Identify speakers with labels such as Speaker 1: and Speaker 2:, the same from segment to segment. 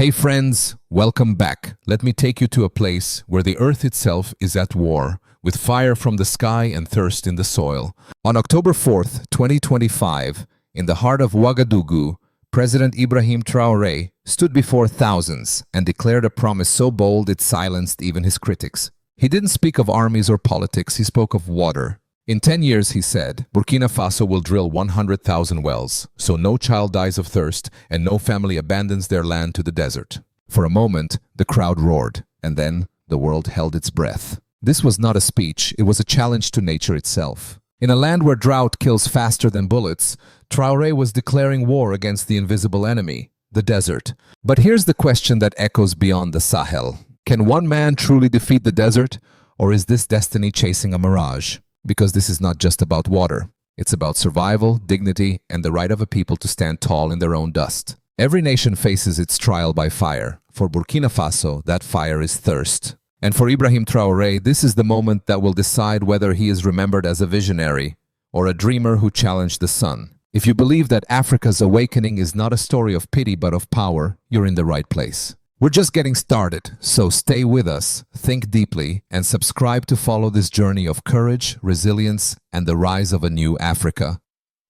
Speaker 1: Hey friends, welcome back. Let me take you to a place where the earth itself is at war, with fire from the sky and thirst in the soil. On October 4th, 2025, in the heart of Ouagadougou, President Ibrahim Traoré stood before thousands and declared a promise so bold it silenced even his critics. He didn't speak of armies or politics, he spoke of water. In 10 years, he said, Burkina Faso will drill 100,000 wells, so no child dies of thirst and no family abandons their land to the desert. For a moment, the crowd roared, and then the world held its breath. This was not a speech, it was a challenge to nature itself. In a land where drought kills faster than bullets, Traoré was declaring war against the invisible enemy, the desert. But here's the question that echoes beyond the Sahel. Can one man truly defeat the desert, or is this destiny chasing a mirage? Because this is not just about water. It's about survival, dignity, and the right of a people to stand tall in their own dust. Every nation faces its trial by fire. For Burkina Faso, that fire is thirst. And for Ibrahim Traoré, this is the moment that will decide whether he is remembered as a visionary or a dreamer who challenged the sun. If you believe that Africa's awakening is not a story of pity but of power, you're in the right place. We're just getting started, so stay with us, think deeply, and subscribe to follow this journey of courage, resilience, and the rise of a new Africa.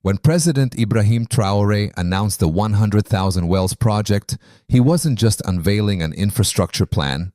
Speaker 1: When President Ibrahim Traoré announced the 100,000 wells project, he wasn't just unveiling an infrastructure plan,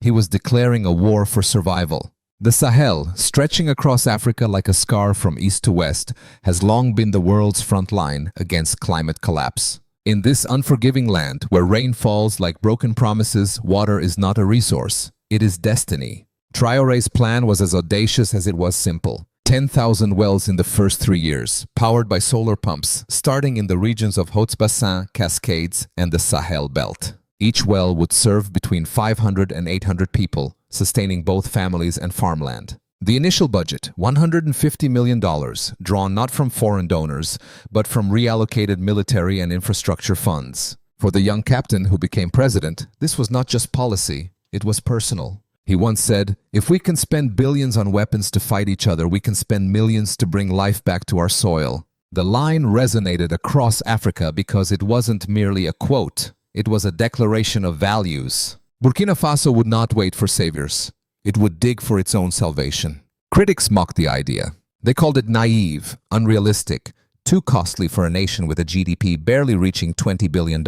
Speaker 1: he was declaring a war for survival. The Sahel, stretching across Africa like a scar from east to west, has long been the world's front line against climate collapse. In this unforgiving land, where rain falls like broken promises, water is not a resource, it is destiny. Traoré's plan was as audacious as it was simple. 10,000 wells in the first 3 years, powered by solar pumps, starting in the regions of Haute-Bassin, Cascades, and the Sahel belt. Each well would serve between 500 and 800 people, sustaining both families and farmland. The initial budget, $150 million, drawn not from foreign donors, but from reallocated military and infrastructure funds. For the young captain who became president, this was not just policy, it was personal. He once said, "If we can spend billions on weapons to fight each other, we can spend millions to bring life back to our soil." The line resonated across Africa because it wasn't merely a quote, it was a declaration of values. Burkina Faso would not wait for saviors. It would dig for its own salvation. Critics mocked the idea. They called it naive, unrealistic, too costly for a nation with a GDP barely reaching $20 billion.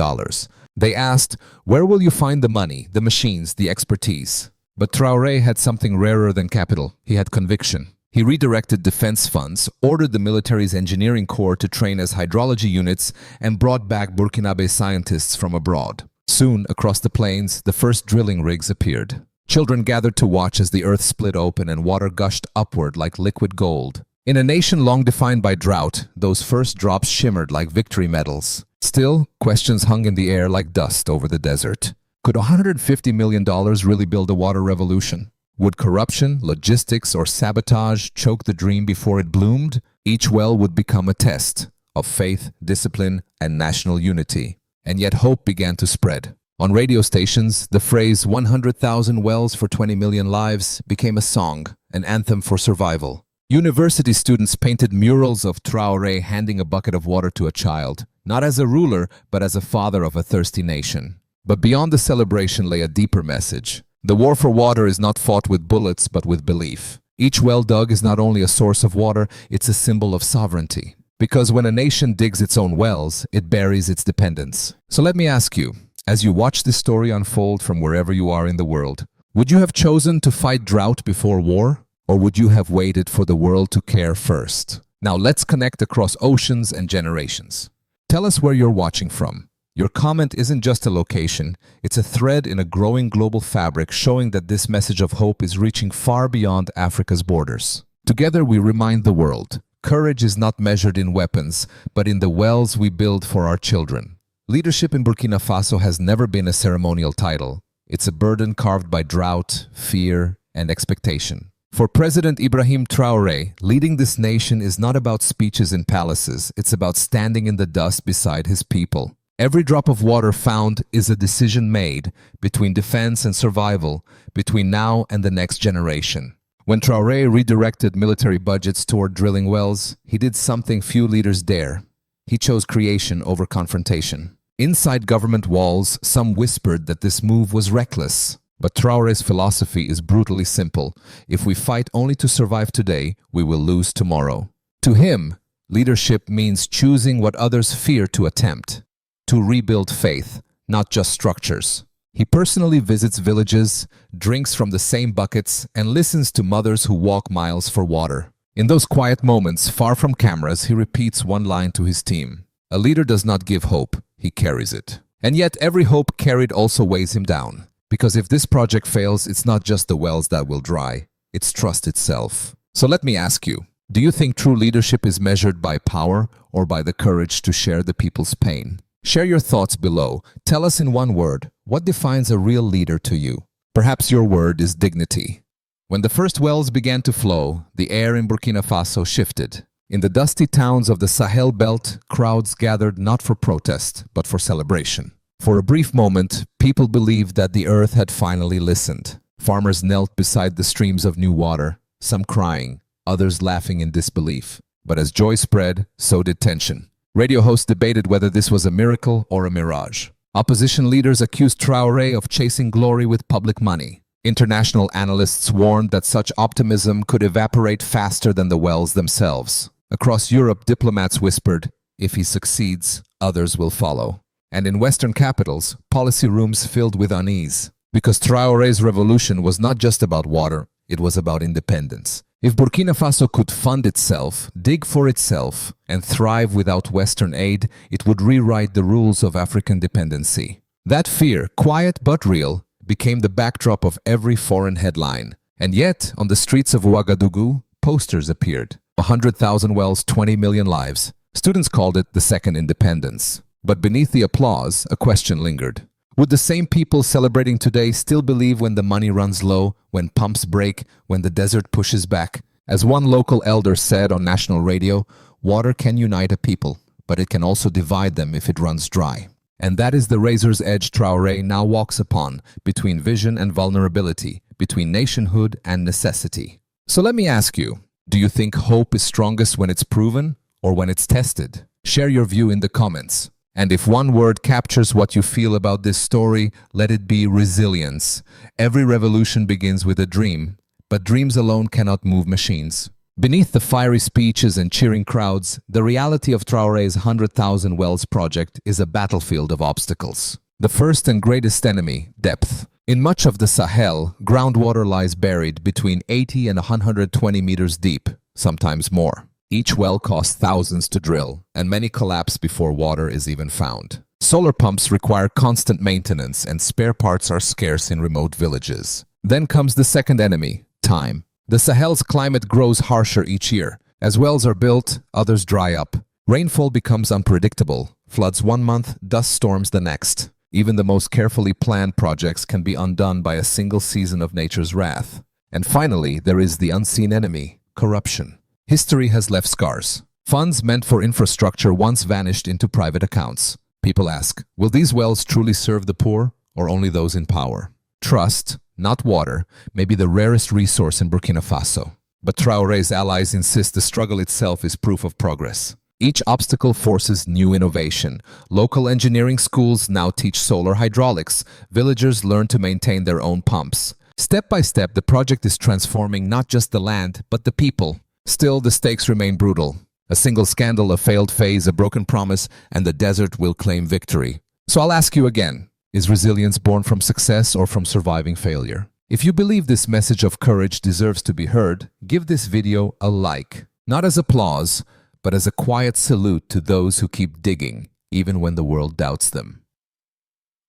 Speaker 1: They asked, where will you find the money, the machines, the expertise? But Traoré had something rarer than capital. He had conviction. He redirected defense funds, ordered the military's engineering corps to train as hydrology units, and brought back Burkinabe scientists from abroad. Soon, across the plains, the first drilling rigs appeared. Children gathered to watch as the earth split open and water gushed upward like liquid gold. In a nation long defined by drought, those first drops shimmered like victory medals. Still, questions hung in the air like dust over the desert. Could $150 million really build a water revolution? Would corruption, logistics, or sabotage choke the dream before it bloomed? Each well would become a test of faith, discipline, and national unity. And yet hope began to spread. On radio stations, the phrase 100,000 wells for 20 million lives became a song, an anthem for survival. University students painted murals of Traoré handing a bucket of water to a child, not as a ruler, but as a father of a thirsty nation. But beyond the celebration lay a deeper message. The war for water is not fought with bullets, but with belief. Each well dug is not only a source of water, it's a symbol of sovereignty. Because when a nation digs its own wells, it buries its dependence. So let me ask you, as you watch this story unfold from wherever you are in the world, would you have chosen to fight drought before war? Or would you have waited for the world to care first? Now let's connect across oceans and generations. Tell us where you're watching from. Your comment isn't just a location, it's a thread in a growing global fabric showing that this message of hope is reaching far beyond Africa's borders. Together we remind the world, courage is not measured in weapons, but in the wells we build for our children. Leadership in Burkina Faso has never been a ceremonial title. It's a burden carved by drought, fear, and expectation. For President Ibrahim Traoré, leading this nation is not about speeches in palaces, it's about standing in the dust beside his people. Every drop of water found is a decision made between defense and survival, between now and the next generation. When Traoré redirected military budgets toward drilling wells, he did something few leaders dare. He chose creation over confrontation. Inside government walls, some whispered that this move was reckless. But Traoré's philosophy is brutally simple. If we fight only to survive today, we will lose tomorrow. To him, leadership means choosing what others fear to attempt. To rebuild faith, not just structures. He personally visits villages, drinks from the same buckets, and listens to mothers who walk miles for water. In those quiet moments, far from cameras, he repeats one line to his team. A leader does not give hope, he carries it. And yet every hope carried also weighs him down. Because if this project fails, it's not just the wells that will dry, it's trust itself. So let me ask you, do you think true leadership is measured by power or by the courage to share the people's pain? Share your thoughts below. Tell us in one word, what defines a real leader to you? Perhaps your word is dignity. When the first wells began to flow, the air in Burkina Faso shifted. In the dusty towns of the Sahel belt, crowds gathered not for protest, but for celebration. For a brief moment, people believed that the earth had finally listened. Farmers knelt beside the streams of new water, some crying, others laughing in disbelief. But as joy spread, so did tension. Radio hosts debated whether this was a miracle or a mirage. Opposition leaders accused Traoré of chasing glory with public money. International analysts warned that such optimism could evaporate faster than the wells themselves. Across Europe, diplomats whispered, if he succeeds, others will follow. And in Western capitals, policy rooms filled with unease. Because Traoré's revolution was not just about water, it was about independence. If Burkina Faso could fund itself, dig for itself, and thrive without Western aid, it would rewrite the rules of African dependency. That fear, quiet but real, became the backdrop of every foreign headline. And yet, on the streets of Ouagadougou, posters appeared. 100,000 wells, 20 million lives. Students called it the second independence. But beneath the applause, a question lingered. Would the same people celebrating today still believe when the money runs low, when pumps break, when the desert pushes back? As one local elder said on national radio, water can unite a people, but it can also divide them if it runs dry. And that is the razor's edge Traoré now walks upon, between vision and vulnerability, between nationhood and necessity. So let me ask you, do you think hope is strongest when it's proven or when it's tested? Share your view in the comments. And if one word captures what you feel about this story, let it be resilience. Every revolution begins with a dream, but dreams alone cannot move machines. Beneath the fiery speeches and cheering crowds, the reality of Traoré's 100,000 wells project is a battlefield of obstacles. The first and greatest enemy, depth. In much of the Sahel, groundwater lies buried between 80 and 120 meters deep, sometimes more. Each well costs thousands to drill, and many collapse before water is even found. Solar pumps require constant maintenance, and spare parts are scarce in remote villages. Then comes the second enemy, time. The Sahel's climate grows harsher each year. As wells are built, others dry up. Rainfall becomes unpredictable. Floods one month, dust storms the next. Even the most carefully planned projects can be undone by a single season of nature's wrath. And finally, there is the unseen enemy, corruption. History has left scars. Funds meant for infrastructure once vanished into private accounts. People ask, will these wells truly serve the poor or only those in power? Trust, not water, may be the rarest resource in Burkina Faso. But Traoré's allies insist the struggle itself is proof of progress. Each obstacle forces new innovation. Local engineering schools now teach solar hydraulics. Villagers learn to maintain their own pumps. Step by step, the project is transforming not just the land, but the people. Still, the stakes remain brutal. A single scandal, a failed phase, a broken promise, and the desert will claim victory. So I'll ask you again, is resilience born from success or from surviving failure? If you believe this message of courage deserves to be heard, give this video a like. Not as applause, but as a quiet salute to those who keep digging, even when the world doubts them.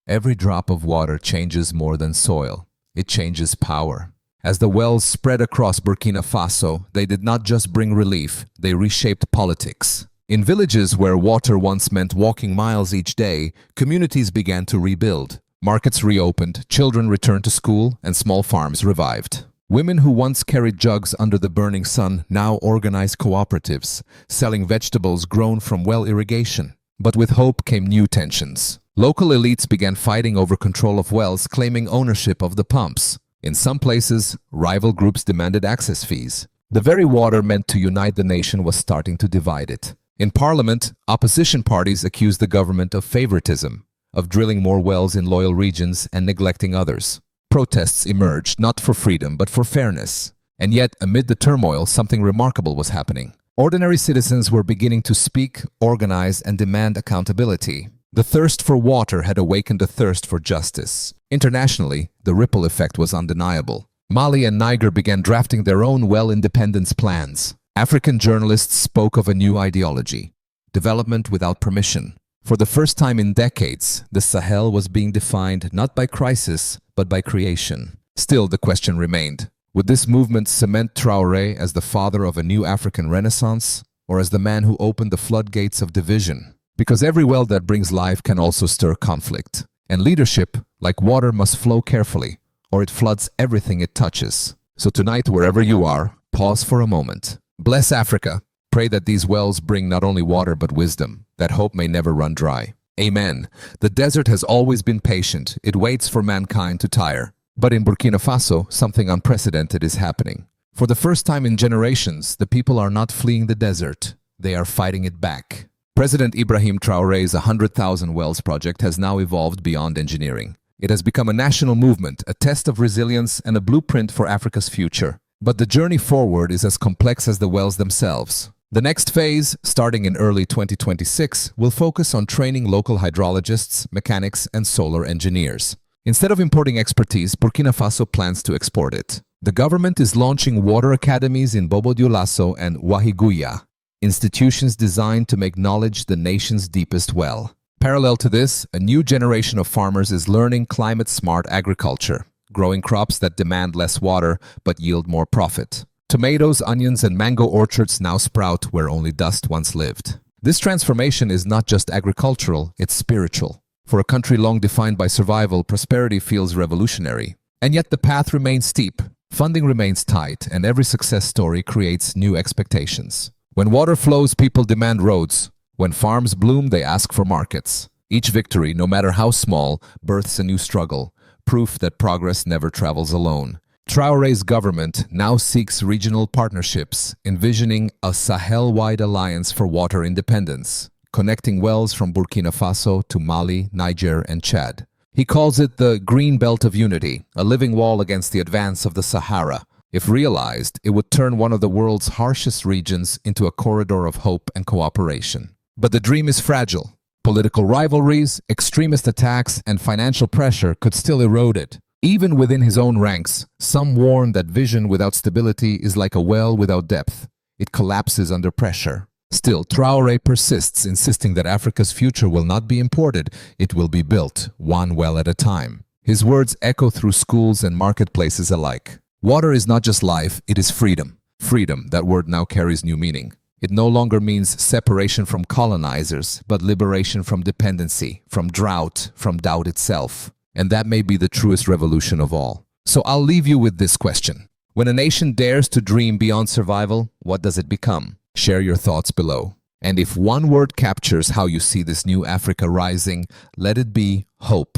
Speaker 1: Every drop of water changes more than soil. It changes power. As the wells spread across Burkina Faso, they did not just bring relief, they reshaped politics. In villages where water once meant walking miles each day, communities began to rebuild. Markets reopened, children returned to school, and small farms revived. Women who once carried jugs under the burning sun now organized cooperatives, selling vegetables grown from well irrigation. But with hope came new tensions. Local elites began fighting over control of wells, claiming ownership of the pumps. In some places, rival groups demanded access fees. The very water meant to unite the nation was starting to divide it. In parliament, opposition parties accuse the government of favoritism, of drilling more wells in loyal regions and neglecting others. Protests emerged, not for freedom, but for fairness. And yet, amid the turmoil, something remarkable was happening. Ordinary citizens were beginning to speak, organize, and demand accountability. The thirst for water had awakened a thirst for justice. Internationally, the ripple effect was undeniable. Mali and Niger began drafting their own well independence plans. African journalists spoke of a new ideology: development without permission. For the first time in decades, the Sahel was being defined not by crisis, but by creation. Still, the question remained: would this movement cement Traoré as the father of a new African renaissance, or as the man who opened the floodgates of division? Because every well that brings life can also stir conflict. And leadership, like water, must flow carefully, or it floods everything it touches. So tonight, wherever you are, pause for a moment. Bless Africa. Pray that these wells bring not only water but wisdom, that hope may never run dry. Amen. The desert has always been patient. It waits for mankind to tire. But in Burkina Faso, something unprecedented is happening. For the first time in generations, the people are not fleeing the desert. They are fighting it back. President Ibrahim Traoré's 100,000 wells project has now evolved beyond engineering. It has become a national movement, a test of resilience, and a blueprint for Africa's future. But the journey forward is as complex as the wells themselves. The next phase, starting in early 2026, will focus on training local hydrologists, mechanics, and solar engineers. Instead of importing expertise, Burkina Faso plans to export it. The government is launching water academies in Bobo Dioulasso and Ouahigouya, institutions designed to make knowledge the nation's deepest well. Parallel to this, a new generation of farmers is learning climate-smart agriculture, growing crops that demand less water but yield more profit. Tomatoes, onions, and mango orchards now sprout where only dust once lived. This transformation is not just agricultural, it's spiritual. For a country long defined by survival, prosperity feels revolutionary. And yet the path remains steep, funding remains tight, and every success story creates new expectations. When water flows, people demand roads. When farms bloom, they ask for markets. Each victory, no matter how small, births a new struggle, proof that progress never travels alone. Traoré's government now seeks regional partnerships, envisioning a Sahel-wide alliance for water independence, connecting wells from Burkina Faso to Mali, Niger, and Chad. He calls it the Green Belt of Unity, a living wall against the advance of the Sahara. If realized, it would turn one of the world's harshest regions into a corridor of hope and cooperation. But the dream is fragile. Political rivalries, extremist attacks, and financial pressure could still erode it. Even within his own ranks, some warn that vision without stability is like a well without depth. It collapses under pressure. Still, Traoré persists, insisting that Africa's future will not be imported, it will be built, one well at a time. His words echo through schools and marketplaces alike. Water is not just life, it is freedom. Freedom, that word now carries new meaning. It no longer means separation from colonizers, but liberation from dependency, from drought, from doubt itself. And that may be the truest revolution of all. So I'll leave you with this question. When a nation dares to dream beyond survival, what does it become? Share your thoughts below. And if one word captures how you see this new Africa rising, let it be hope.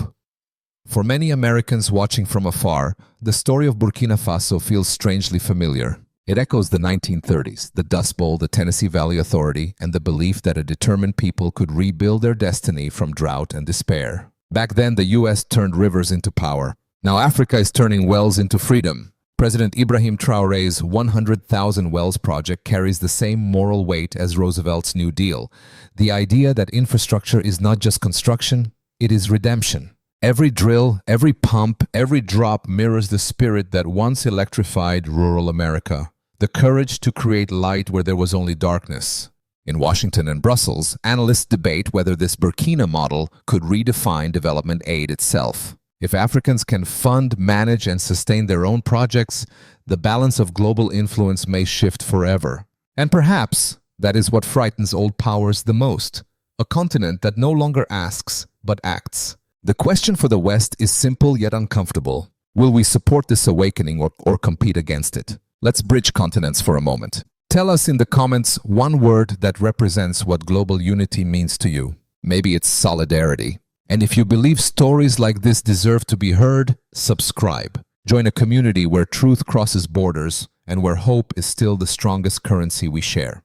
Speaker 1: For many Americans watching from afar, the story of Burkina Faso feels strangely familiar. It echoes the 1930s, the Dust Bowl, the Tennessee Valley Authority, and the belief that a determined people could rebuild their destiny from drought and despair. Back then, the U.S. turned rivers into power. Now Africa is turning wells into freedom. President Ibrahim Traoré's 100,000 wells project carries the same moral weight as Roosevelt's New Deal. The idea that infrastructure is not just construction, it is redemption. Every drill, every pump, every drop mirrors the spirit that once electrified rural America. The courage to create light where there was only darkness. In Washington and Brussels, analysts debate whether this Burkina model could redefine development aid itself. If Africans can fund, manage, and sustain their own projects, the balance of global influence may shift forever. And perhaps that is what frightens old powers the most. A continent that no longer asks, but acts. The question for the West is simple yet uncomfortable. Will we support this awakening or compete against it? Let's bridge continents for a moment. Tell us in the comments one word that represents what global unity means to you. Maybe it's solidarity. And if you believe stories like this deserve to be heard, subscribe. Join a community where truth crosses borders and where hope is still the strongest currency we share.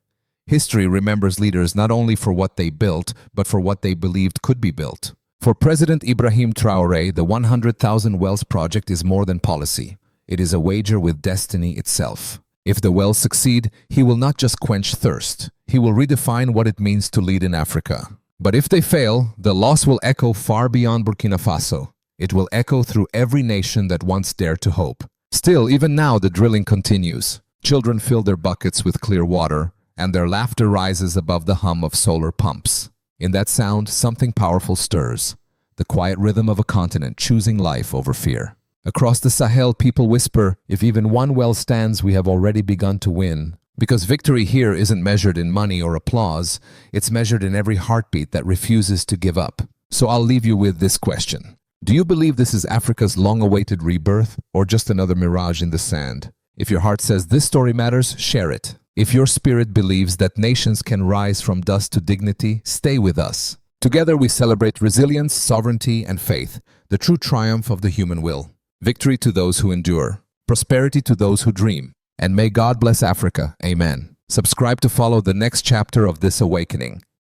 Speaker 1: History remembers leaders not only for what they built, but for what they believed could be built. For President Ibrahim Traoré, the 100,000 wells project is more than policy. It is a wager with destiny itself. If the wells succeed, he will not just quench thirst. He will redefine what it means to lead in Africa. But if they fail, the loss will echo far beyond Burkina Faso. It will echo through every nation that once dared to hope. Still, even now, the drilling continues. Children fill their buckets with clear water, and their laughter rises above the hum of solar pumps. In that sound, something powerful stirs. The quiet rhythm of a continent choosing life over fear. Across the Sahel, people whisper, if even one well stands, we have already begun to win. Because victory here isn't measured in money or applause, it's measured in every heartbeat that refuses to give up. So I'll leave you with this question. Do you believe this is Africa's long-awaited rebirth, or just another mirage in the sand? If your heart says this story matters, share it. If your spirit believes that nations can rise from dust to dignity, stay with us. Together we celebrate resilience, sovereignty, and faith, the true triumph of the human will. Victory to those who endure, prosperity to those who dream, and may God bless Africa. Amen. Subscribe to follow the next chapter of this awakening.